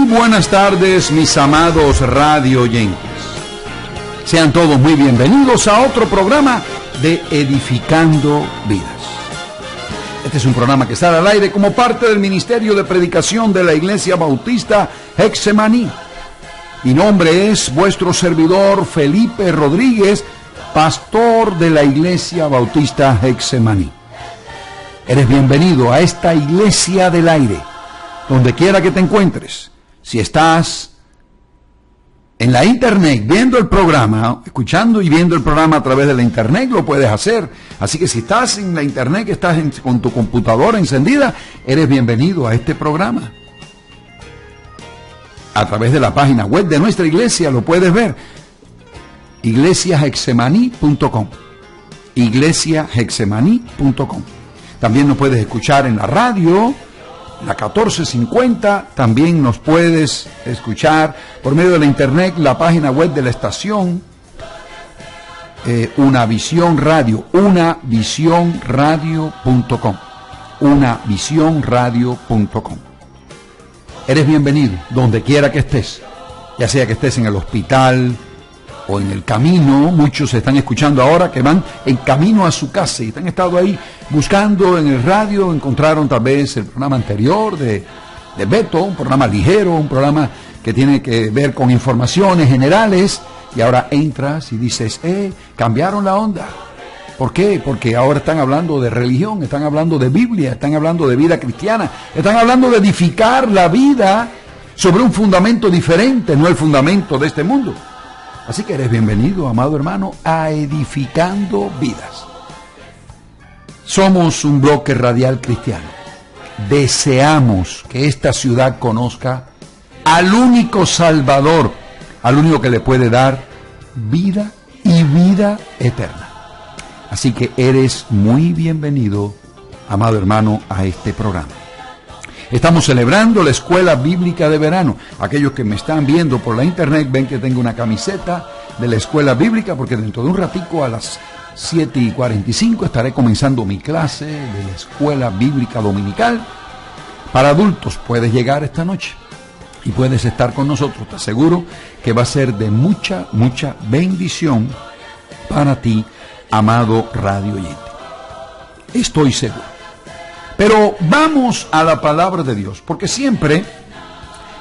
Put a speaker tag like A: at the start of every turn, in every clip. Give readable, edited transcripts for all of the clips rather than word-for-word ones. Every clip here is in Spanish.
A: buenas tardes, mis amados radio oyentes. Sean todos muy bienvenidos a otro programa de Edificando Vidas. Este es un programa que sale al aire como parte del Ministerio de Predicación de la Iglesia Bautista Getsemaní. Mi nombre es vuestro servidor Felipe Rodríguez, pastor de la Iglesia Bautista Getsemaní. Eres bienvenido a esta Iglesia del Aire, donde quiera que te encuentres. Si estás en la internet viendo el programa, escuchando y viendo el programa a través de la internet, lo puedes hacer. Así que si estás en la internet, que estás con tu computadora encendida, eres bienvenido a este programa. A través de la página web de nuestra iglesia lo puedes ver. iglesiagetsemaní.com iglesiagetsemaní.com. También nos puedes escuchar en la radio, la 1450, también nos puedes escuchar por medio de la internet, la página web de la estación, Unavisión Radio, unavisiónradio.com, unavisiónradio.com. Eres bienvenido donde quiera que estés, ya sea que estés en el hospital o en el camino. Muchos se están escuchando ahora que van en camino a su casa y han estado ahí buscando en el radio, encontraron tal vez el programa anterior de Beto, un programa ligero, un programa que tiene que ver con informaciones generales, y ahora entras y dices, cambiaron la onda. ¿Por qué? Porque ahora están hablando de religión, están hablando de Biblia, están hablando de vida cristiana, están hablando de edificar la vida sobre un fundamento diferente, no el fundamento de este mundo. Así que eres bienvenido, amado hermano, a Edificando Vidas. Somos un bloque radial cristiano. Deseamos que esta ciudad conozca al único Salvador, al único que le puede dar vida y vida eterna. Así que eres muy bienvenido, amado hermano, a este programa. Estamos celebrando la Escuela Bíblica de Verano. Aquellos que me están viendo por la internet ven que tengo una camiseta de la Escuela Bíblica, porque dentro de un ratico a las 7:45 estaré comenzando mi clase de la Escuela Bíblica Dominical para adultos. Puedes llegar esta noche y puedes estar con nosotros. Te aseguro que va a ser de mucha bendición para ti, amado radio oyente. Estoy seguro. Pero vamos a la palabra de Dios, porque siempre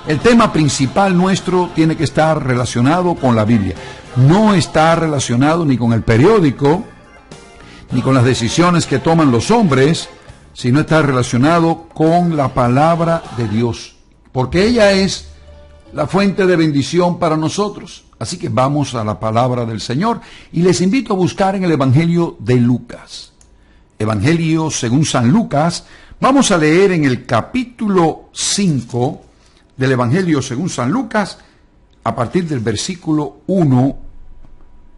A: el tema principal nuestro tiene que estar relacionado con la Biblia. No está relacionado ni con el periódico, ni con las decisiones que toman los hombres, sino está relacionado con la palabra de Dios, porque ella es la fuente de bendición para nosotros. Así que vamos a la palabra del Señor y les invito a buscar en el Evangelio de Lucas. Evangelio según San Lucas. Vamos a leer en el capítulo 5 del Evangelio según San Lucas, a partir del versículo 1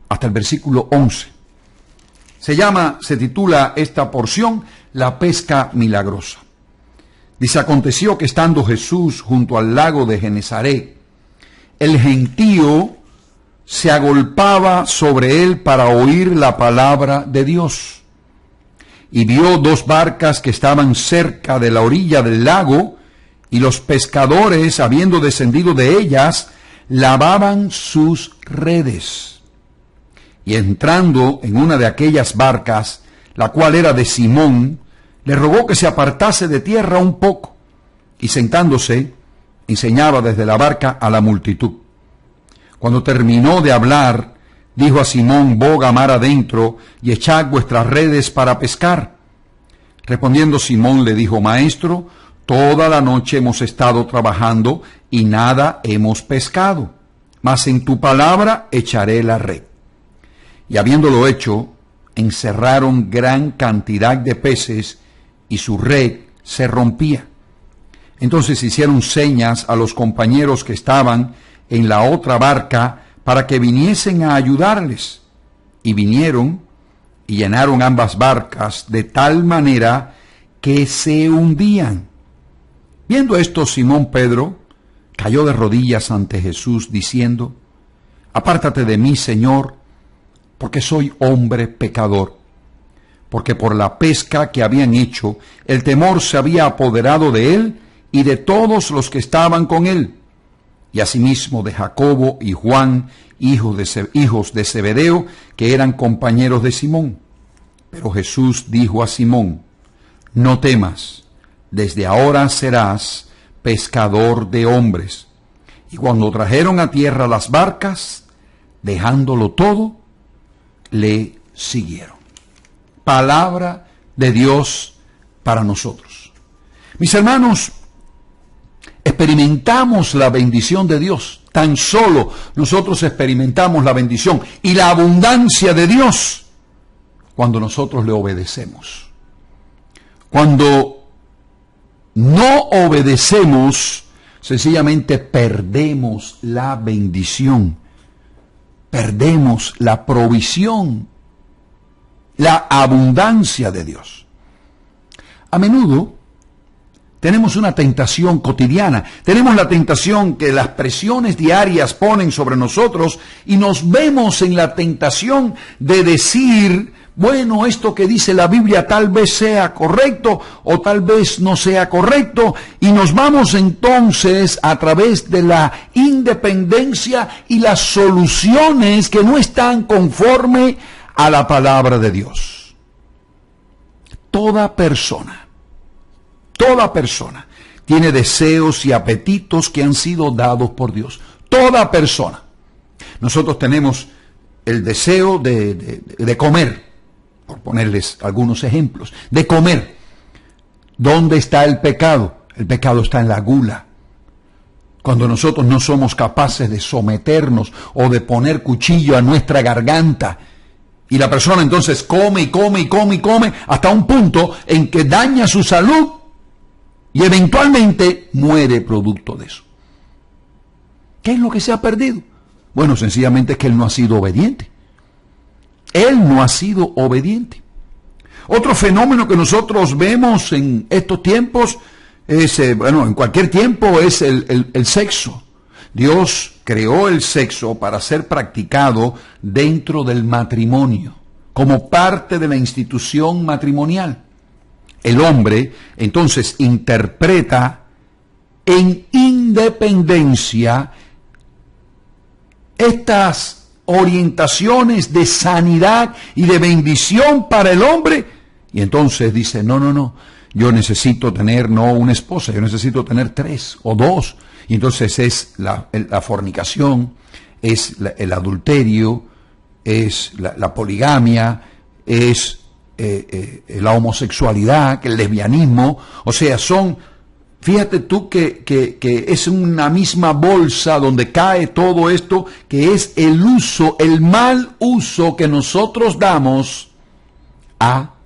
A: hasta el versículo 11. Se titula esta porción, La pesca milagrosa. Dice, aconteció que estando Jesús junto al lago de Genesaret, el gentío se agolpaba sobre él para oír la palabra de Dios. Y vio dos barcas que estaban cerca de la orilla del lago, y los pescadores, habiendo descendido de ellas, lavaban sus redes. Y entrando en una de aquellas barcas, la cual era de Simón, le rogó que se apartase de tierra un poco, y sentándose, enseñaba desde la barca a la multitud. Cuando terminó de hablar, dijo a Simón, boga mar adentro y echad vuestras redes para pescar. Respondiendo Simón le dijo, Maestro, toda la noche hemos estado trabajando y nada hemos pescado, mas en tu palabra echaré la red. Y habiéndolo hecho, encerraron gran cantidad de peces y su red se rompía. Entonces hicieron señas a los compañeros que estaban en la otra barca para que viniesen a ayudarles. Y vinieron y llenaron ambas barcas de tal manera que se hundían. Viendo esto, Simón Pedro cayó de rodillas ante Jesús, diciendo, Apártate de mí, Señor, porque soy hombre pecador. Porque por la pesca que habían hecho, el temor se había apoderado de él y de todos los que estaban con él. y asimismo de Jacobo y Juan, hijos de Zebedeo, que eran compañeros de Simón. Pero Jesús dijo a Simón: no temas, desde ahora serás pescador de hombres. Y cuando trajeron a tierra las barcas, dejándolo todo, le siguieron. Palabra de Dios para nosotros. Mis hermanos, experimentamos la bendición de Dios. Tan solo nosotros experimentamos la bendición y la abundancia de Dios cuando nosotros le obedecemos. Cuando no obedecemos, sencillamente perdemos la bendición, perdemos la provisión, la abundancia de Dios. A menudo tenemos una tentación cotidiana, tenemos la tentación que las presiones diarias ponen sobre nosotros y nos vemos en la tentación de decir: bueno, esto que dice la Biblia tal vez sea correcto o tal vez no sea correcto, y nos vamos entonces a través de la independencia y las soluciones que no están conforme a la palabra de Dios. Toda persona tiene deseos y apetitos que han sido dados por Dios. Toda persona. Nosotros tenemos el deseo de comer, por ponerles algunos ejemplos, de comer. ¿Dónde está el pecado? El pecado está en la gula. Cuando nosotros no somos capaces de someternos o de poner cuchillo a nuestra garganta, y la persona entonces come y come y come y come hasta un punto en que daña su salud y eventualmente muere producto de eso. ¿Qué es lo que se ha perdido? Bueno, sencillamente es que él no ha sido obediente. Él no ha sido obediente. Otro fenómeno que nosotros vemos en estos tiempos es, en cualquier tiempo, es el sexo. Dios creó el sexo para ser practicado dentro del matrimonio, como parte de la institución matrimonial. El hombre, entonces, interpreta en independencia estas orientaciones de sanidad y de bendición para el hombre, y entonces dice: no, yo necesito tener no una esposa, yo necesito tener 3 o 2, y entonces es la fornicación, es el adulterio, es la poligamia, es la homosexualidad, el lesbianismo. O sea, fíjate tú que es una misma bolsa donde cae todo esto, que es el mal uso que nosotros damos a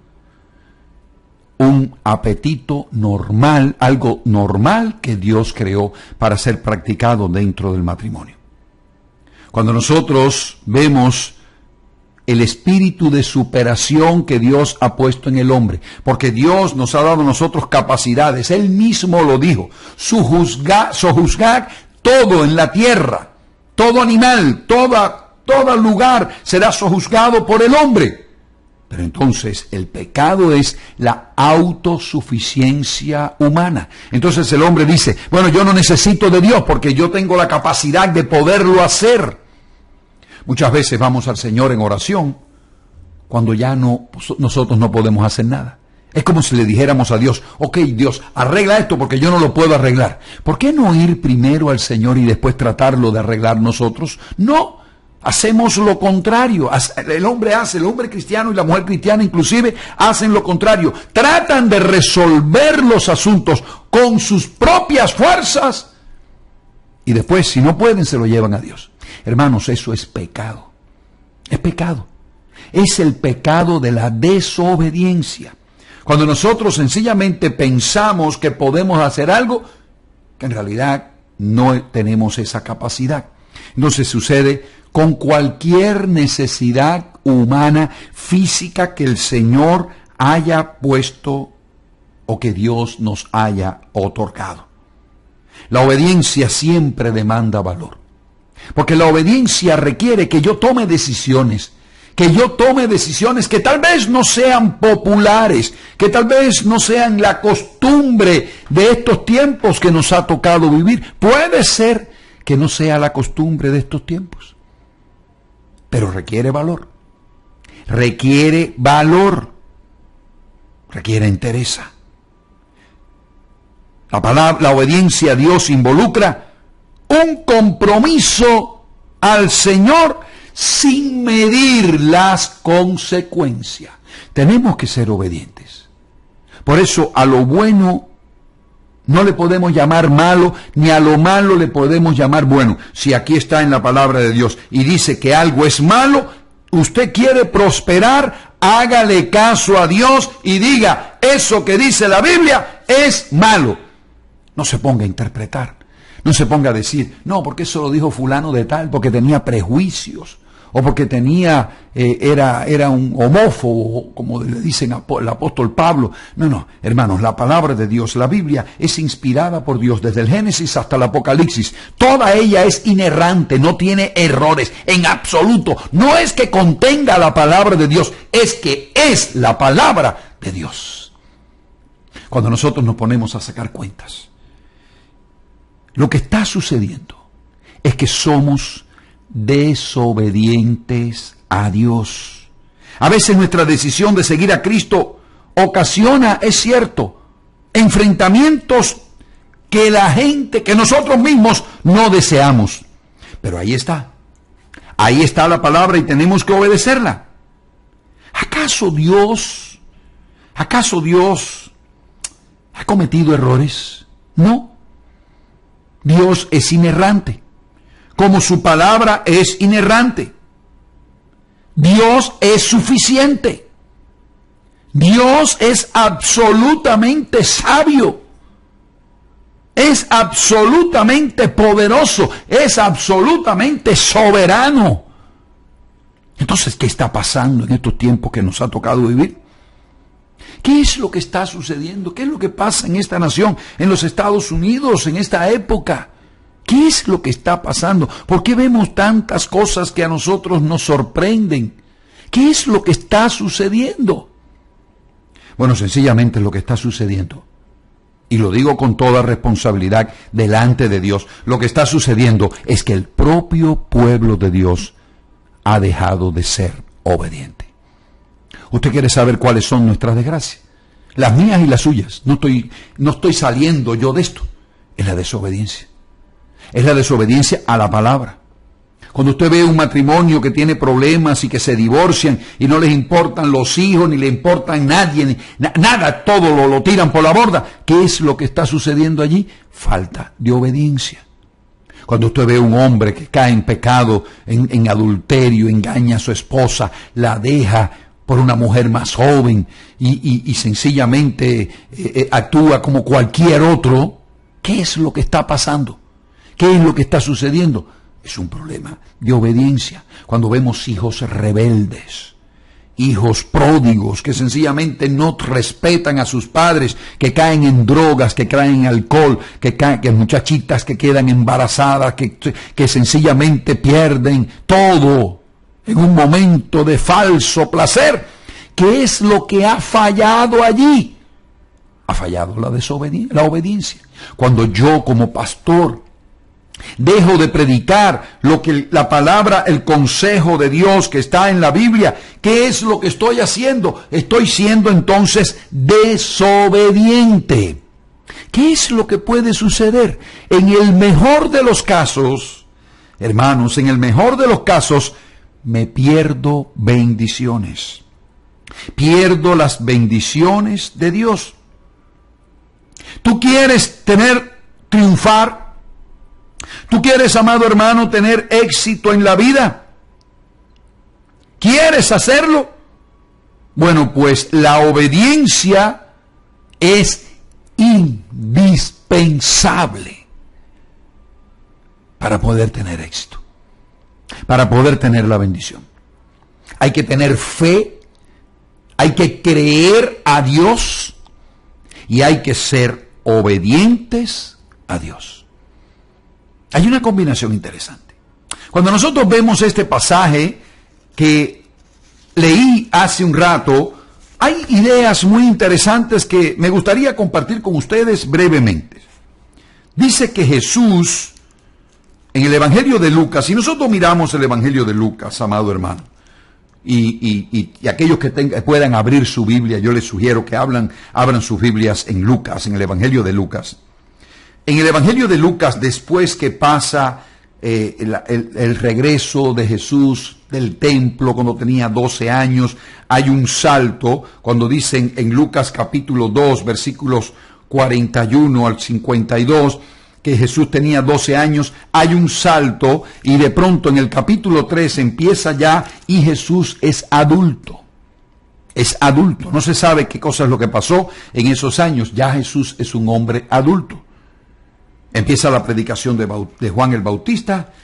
A: un apetito normal, algo normal que Dios creó para ser practicado dentro del matrimonio. Cuando nosotros vemos el espíritu de superación que Dios ha puesto en el hombre, porque Dios nos ha dado a nosotros capacidades, Él mismo lo dijo: sojuzgad todo en la tierra, todo animal, todo lugar será sojuzgado por el hombre. Pero entonces el pecado es la autosuficiencia humana. Entonces el hombre dice: bueno, yo no necesito de Dios porque yo tengo la capacidad de poderlo hacer. Muchas veces vamos al Señor en oración cuando ya nosotros no podemos hacer nada. Es como si le dijéramos a Dios: ok, Dios, arregla esto porque yo no lo puedo arreglar. ¿Por qué no ir primero al Señor y después tratarlo de arreglar nosotros? No, hacemos lo contrario. El hombre cristiano y la mujer cristiana inclusive hacen lo contrario. Tratan de resolver los asuntos con sus propias fuerzas y después, si no pueden, se lo llevan a Dios. Hermanos, eso es pecado. Es pecado. Es el pecado de la desobediencia. Cuando nosotros sencillamente pensamos que podemos hacer algo, que en realidad no tenemos esa capacidad. Entonces sucede con cualquier necesidad humana, física, que el Señor haya puesto o que Dios nos haya otorgado. La obediencia siempre demanda valor. Porque la obediencia requiere que yo tome decisiones, que tal vez no sean populares, que tal vez no sean la costumbre de estos tiempos que nos ha tocado vivir. Puede ser que no sea la costumbre de estos tiempos. Pero requiere valor. Requiere valor. Requiere entereza. La obediencia a Dios involucra un compromiso al Señor sin medir las consecuencias. Tenemos que ser obedientes. Por eso a lo bueno no le podemos llamar malo, ni a lo malo le podemos llamar bueno. Si aquí está en la palabra de Dios y dice que algo es malo, usted quiere prosperar, hágale caso a Dios y diga, eso que dice la Biblia es malo. No se ponga a interpretar, no se ponga a decir, no, porque eso lo dijo fulano de tal, porque tenía prejuicios, o porque era un homófobo, como le dicen al apóstol Pablo. No, hermanos, la palabra de Dios, la Biblia, es inspirada por Dios desde el Génesis hasta el Apocalipsis. Toda ella es inerrante, no tiene errores en absoluto. No es que contenga la palabra de Dios, es que es la palabra de Dios. Cuando nosotros nos ponemos a sacar cuentas, lo que está sucediendo es que somos desobedientes a Dios. A veces nuestra decisión de seguir a Cristo ocasiona, es cierto, enfrentamientos que que nosotros mismos no deseamos. Pero ahí está la palabra y tenemos que obedecerla. ¿Acaso Dios ha cometido errores? No. Dios es inerrante, como su palabra es inerrante. Dios es suficiente. Dios es absolutamente sabio. Es absolutamente poderoso. Es absolutamente soberano. Entonces, ¿qué está pasando en estos tiempos que nos ha tocado vivir? ¿Qué es lo que está sucediendo? ¿Qué es lo que pasa en esta nación, en los Estados Unidos, en esta época? ¿Qué es lo que está pasando? ¿Por qué vemos tantas cosas que a nosotros nos sorprenden? ¿Qué es lo que está sucediendo? Bueno, sencillamente lo que está sucediendo, y lo digo con toda responsabilidad delante de Dios, lo que está sucediendo es que el propio pueblo de Dios ha dejado de ser obediente. ¿Usted quiere saber cuáles son nuestras desgracias? Las mías y las suyas. No estoy saliendo yo de esto. Es la desobediencia. Es la desobediencia a la palabra. Cuando usted ve un matrimonio que tiene problemas y que se divorcian y no les importan los hijos, ni le importan nadie, nada, todo lo tiran por la borda, ¿qué es lo que está sucediendo allí? Falta de obediencia. Cuando usted ve un hombre que cae en pecado, en adulterio, engaña a su esposa, la deja por una mujer más joven y sencillamente actúa como cualquier otro, ¿qué es lo que está pasando? ¿Qué es lo que está sucediendo? Es un problema de obediencia. Cuando vemos hijos rebeldes, hijos pródigos que sencillamente no respetan a sus padres, que caen en drogas, que caen en alcohol, que muchachitas que quedan embarazadas, que sencillamente pierden todo en un momento de falso placer. ¿Qué es lo que ha fallado allí? Ha fallado la obediencia. Cuando yo como pastor dejo de predicar lo que la palabra, el consejo de Dios que está en la Biblia, ¿qué es lo que estoy haciendo? Estoy siendo entonces desobediente. ¿Qué es lo que puede suceder? En el mejor de los casos, hermanos, en el mejor de los casos, me pierdo bendiciones. Pierdo las bendiciones de Dios. ¿Tú quieres triunfar? ¿Tú quieres, amado hermano, tener éxito en la vida? ¿Quieres hacerlo? Bueno, pues la obediencia es indispensable para poder tener éxito, para poder tener la bendición. Hay que tener fe, hay que creer a Dios y hay que ser obedientes a Dios. Hay una combinación interesante. Cuando nosotros vemos este pasaje que leí hace un rato, hay ideas muy interesantes que me gustaría compartir con ustedes brevemente. Dice que Jesús En el Evangelio de Lucas, si nosotros miramos el Evangelio de Lucas, amado hermano, y aquellos que puedan abrir su Biblia, yo les sugiero que abran sus Biblias en Lucas, en el Evangelio de Lucas. En el Evangelio de Lucas, después que pasa el regreso de Jesús del templo cuando tenía 12 años, hay un salto, cuando dicen en Lucas capítulo 2, versículos 41 al 52, que Jesús tenía 12 años, hay un salto y de pronto en el capítulo 3 empieza ya y Jesús es adulto. Es adulto. No se sabe qué cosa es lo que pasó en esos años. Ya Jesús es un hombre adulto. Empieza la predicación de Juan el Bautista.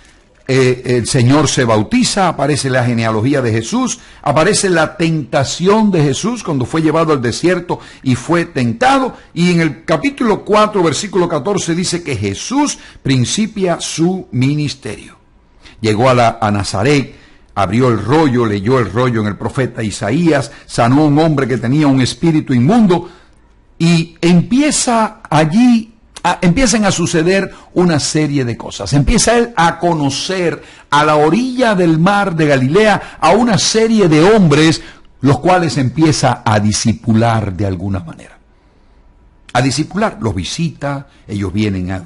A: El Señor se bautiza, aparece la genealogía de Jesús, aparece la tentación de Jesús cuando fue llevado al desierto y fue tentado, y en el capítulo 4, versículo 14 dice que Jesús principia su ministerio. Llegó a Nazaret, abrió el rollo, leyó el rollo en el profeta Isaías, sanó a un hombre que tenía un espíritu inmundo, y empiezan a suceder una serie de cosas. Empieza él a conocer a la orilla del mar de Galilea a una serie de hombres, los cuales empieza a discipular de alguna manera. A discipular, los visita, ellos vienen a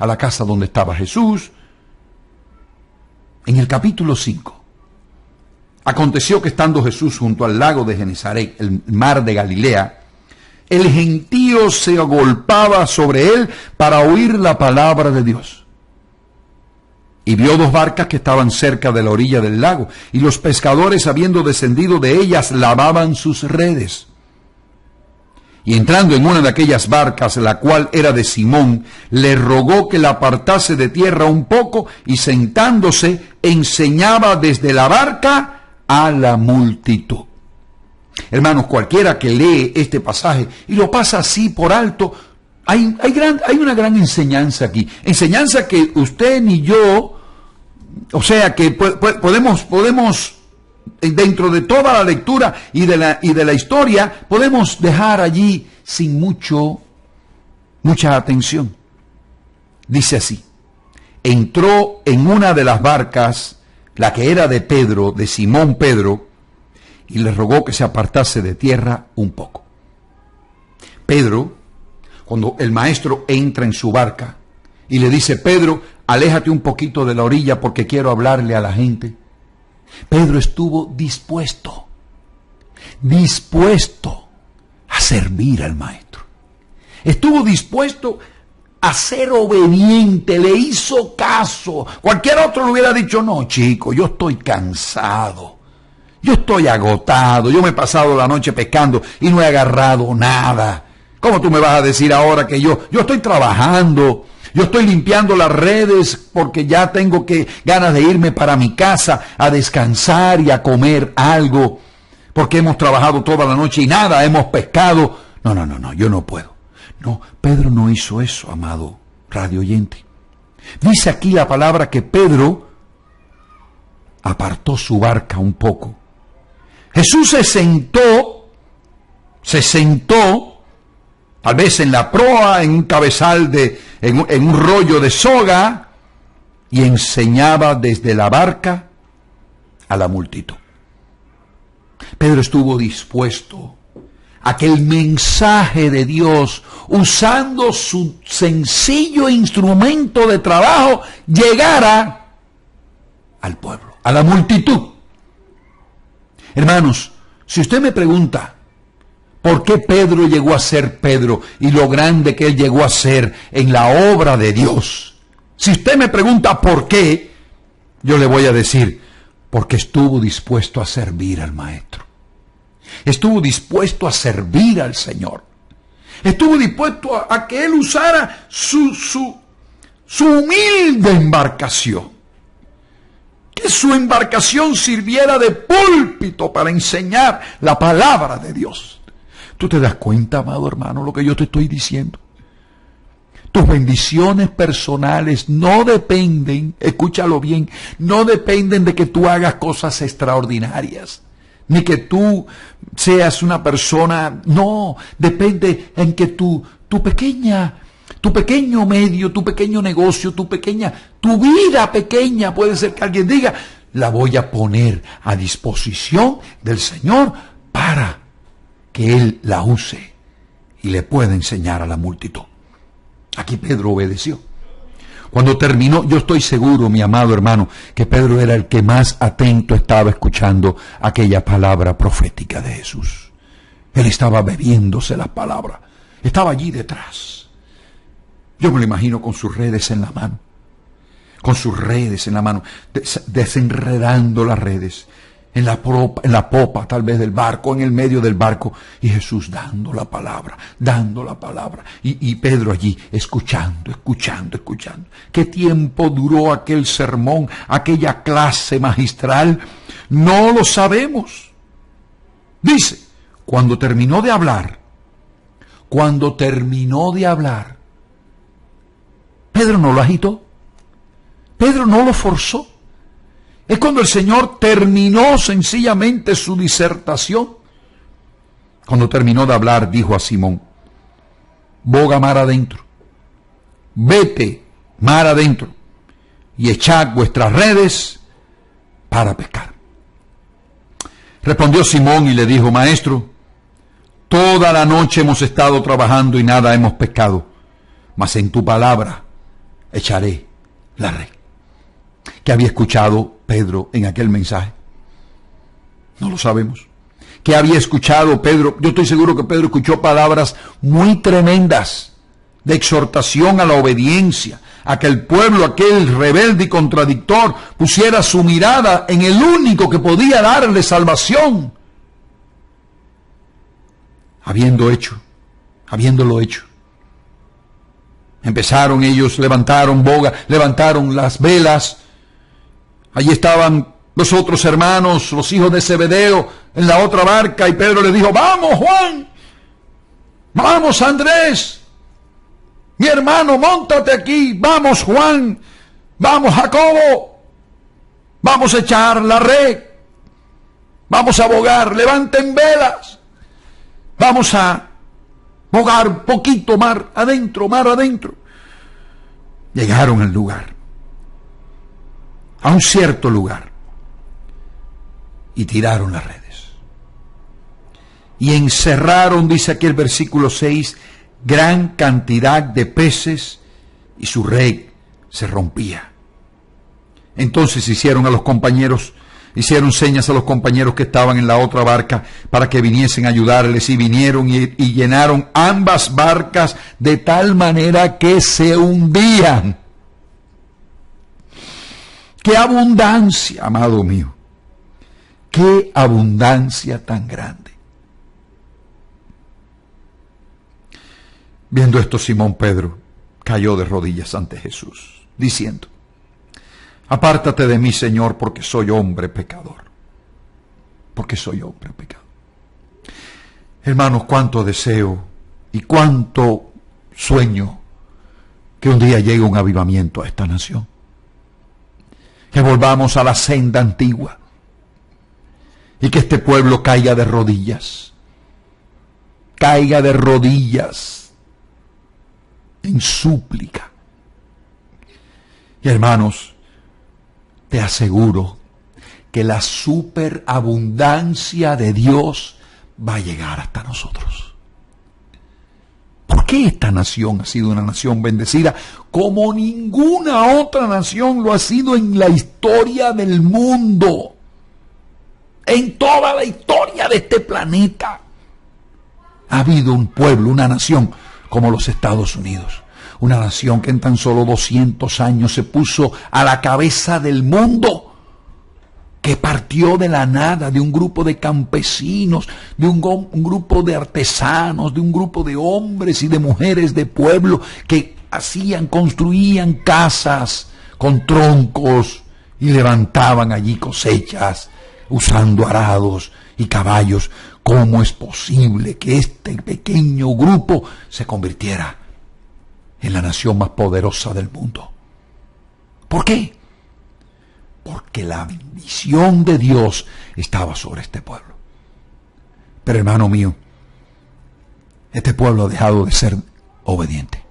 A: la casa donde estaba Jesús. En el capítulo 5, aconteció que estando Jesús junto al lago de Genesaret, el mar de Galilea, el gentío se agolpaba sobre él para oír la palabra de Dios. Y vio dos barcas que estaban cerca de la orilla del lago, y los pescadores, habiendo descendido de ellas, lavaban sus redes. Y entrando en una de aquellas barcas, la cual era de Simón, le rogó que la apartase de tierra un poco, y sentándose, enseñaba desde la barca a la multitud. Hermanos, cualquiera que lee este pasaje y lo pasa así por alto, hay una gran enseñanza aquí. Enseñanza que usted ni yo, o sea que podemos dentro de toda la lectura y de la historia, podemos dejar allí sin mucha atención. Dice así: entró en una de las barcas, la que era de Pedro, de Simón Pedro, y le rogó que se apartase de tierra un poco. Pedro, cuando el maestro entra en su barca y le dice: Pedro, aléjate un poquito de la orilla porque quiero hablarle a la gente. Pedro estuvo dispuesto a servir al maestro. Estuvo dispuesto a ser obediente, le hizo caso. Cualquier otro le hubiera dicho: no, chico, yo estoy cansado. Yo estoy agotado, yo me he pasado la noche pescando y no he agarrado nada. ¿Cómo tú me vas a decir ahora que yo estoy trabajando, yo estoy limpiando las redes porque ya tengo ganas de irme para mi casa a descansar y a comer algo, porque hemos trabajado toda la noche y nada, hemos pescado? No, yo no puedo. No, Pedro no hizo eso, amado radio oyente. Dice aquí la palabra que Pedro apartó su barca un poco. Jesús se sentó, tal vez en la proa, en un cabezal, en un rollo de soga, y enseñaba desde la barca a la multitud. Pedro estuvo dispuesto a que el mensaje de Dios, usando su sencillo instrumento de trabajo, llegara al pueblo, a la multitud. Hermanos, si usted me pregunta por qué Pedro llegó a ser Pedro y lo grande que él llegó a ser en la obra de Dios, si usted me pregunta por qué, yo le voy a decir: porque estuvo dispuesto a servir al Maestro. Estuvo dispuesto a servir al Señor. Estuvo dispuesto a que él usara su humilde embarcación. Que su embarcación sirviera de púlpito para enseñar la palabra de Dios. ¿Tú te das cuenta, amado hermano, lo que yo te estoy diciendo? Tus bendiciones personales no dependen, escúchalo bien, no dependen de que tú hagas cosas extraordinarias, ni que tú seas una persona, no, depende en que tu tu pequeño medio, tu pequeño negocio, tu vida pequeña, puede ser que alguien diga, la voy a poner a disposición del Señor para que Él la use y le pueda enseñar a la multitud. Aquí Pedro obedeció. Cuando terminó, yo estoy seguro, mi amado hermano, que Pedro era el que más atento estaba escuchando aquella palabra profética de Jesús. Él estaba bebiéndose las palabras. Estaba allí detrás. Yo me lo imagino con sus redes en la mano. Con sus redes en la mano. Desenredando las redes. En la popa tal vez del barco, en el medio del barco. Y Jesús dando la palabra. Y Pedro allí escuchando. ¿Qué tiempo duró aquel sermón, aquella clase magistral? No lo sabemos. Dice, cuando terminó de hablar, Pedro no lo agitó, Pedro no lo forzó. Es cuando el Señor terminó sencillamente su disertación. Cuando terminó de hablar, dijo a Simón, boga mar adentro, vete mar adentro y echad vuestras redes para pescar. Respondió Simón y le dijo, Maestro, toda la noche hemos estado trabajando y nada hemos pescado, mas en tu palabra echaré la red. ¿Qué había escuchado Pedro en aquel mensaje? No lo sabemos. ¿Qué había escuchado Pedro? Yo estoy seguro que Pedro escuchó palabras muy tremendas de exhortación a la obediencia, a que el pueblo, aquel rebelde y contradictor, pusiera su mirada en el único que podía darle salvación. Habiéndolo hecho. Empezaron ellos, levantaron boga, levantaron las velas. Allí estaban los otros hermanos, los hijos de Zebedeo, en la otra barca, y Pedro le dijo, vamos Juan, vamos Andrés, mi hermano, móntate aquí, vamos Juan, vamos Jacobo, vamos a echar la red, vamos a bogar, levanten velas, vamos a bogar poquito mar adentro. Llegaron al lugar, a un cierto lugar, y tiraron las redes. Y encerraron, dice aquí el versículo 6, gran cantidad de peces, y su red se rompía. Entonces hicieron señas a los compañeros que estaban en la otra barca para que viniesen a ayudarles, y vinieron y llenaron ambas barcas de tal manera que se hundían. ¡Qué abundancia, amado mío! ¡Qué abundancia tan grande! Viendo esto, Simón Pedro cayó de rodillas ante Jesús, diciendo, apártate de mí, Señor, porque soy hombre pecador. Hermanos, cuánto deseo y cuánto sueño que un día llegue un avivamiento a esta nación. Que volvamos a la senda antigua y que este pueblo caiga de rodillas en súplica. Y hermanos, te aseguro que la superabundancia de Dios va a llegar hasta nosotros. ¿Por qué esta nación ha sido una nación bendecida como ninguna otra nación lo ha sido en la historia del mundo? En toda la historia de este planeta ha habido un pueblo, una nación como los Estados Unidos. Una nación que en tan solo 200 años se puso a la cabeza del mundo, que partió de la nada, de un grupo de campesinos, de un grupo de artesanos, de un grupo de hombres y de mujeres de pueblo que construían casas con troncos y levantaban allí cosechas usando arados y caballos. ¿Cómo es posible que este pequeño grupo se convirtiera en la nación más poderosa del mundo? ¿Por qué? Porque la bendición de Dios estaba sobre este pueblo. Pero hermano mío, este pueblo ha dejado de ser obediente.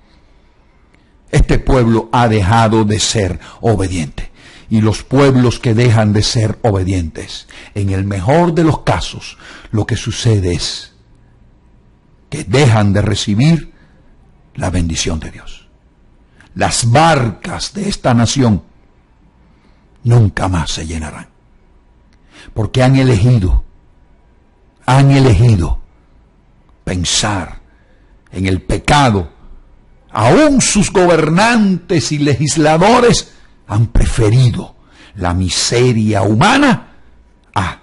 A: Este pueblo ha dejado de ser obediente. Y los pueblos que dejan de ser obedientes, en el mejor de los casos, lo que sucede es que dejan de recibir la bendición de Dios. Las barcas de esta nación nunca más se llenarán, porque han elegido pensar en el pecado. Aún sus gobernantes y legisladores han preferido la miseria humana a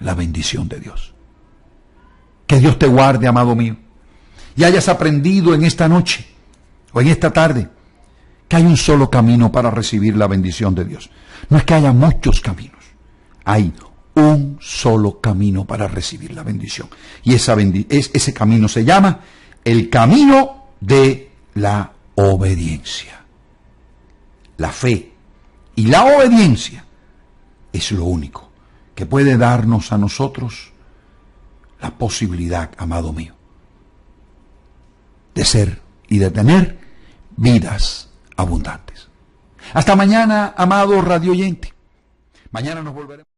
A: la bendición de Dios. Que Dios te guarde, amado mío, y hayas aprendido en esta noche o en esta tarde que hay un solo camino para recibir la bendición de Dios. No es que haya muchos caminos, hay un solo camino para recibir la bendición. Y ese camino se llama el camino de la obediencia. La fe y la obediencia es lo único que puede darnos a nosotros la posibilidad, amado mío, de ser y de tener vidas abundantes. Hasta mañana, amado radioyente. Mañana nos volveremos.